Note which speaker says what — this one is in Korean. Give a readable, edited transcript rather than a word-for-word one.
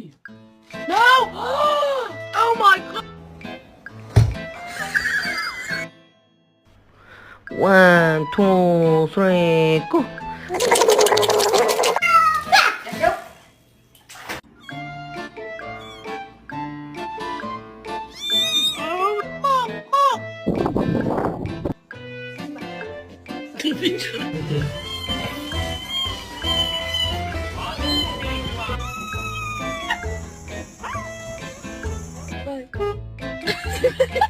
Speaker 1: Please. No! Oh my god!
Speaker 2: One, two, three, go.
Speaker 1: Bye.